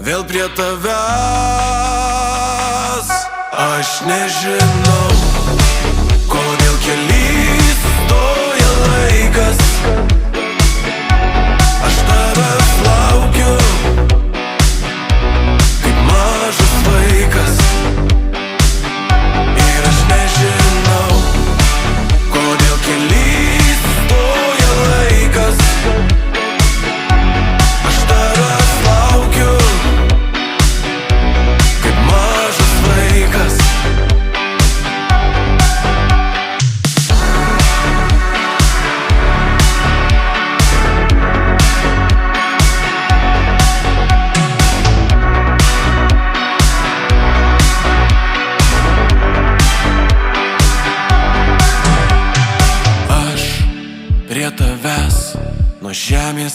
vėl prie tavęs. Aš nežinau, kodėl keliais stoja laikas. Aš tavęs laukiu, kaip mažas vaikas. Ir aš nežinau, kodėl keliais stoja laikas. Aš tavęs laukiu, kaip mažas vaikas. Aš prie tavęs nuo žemės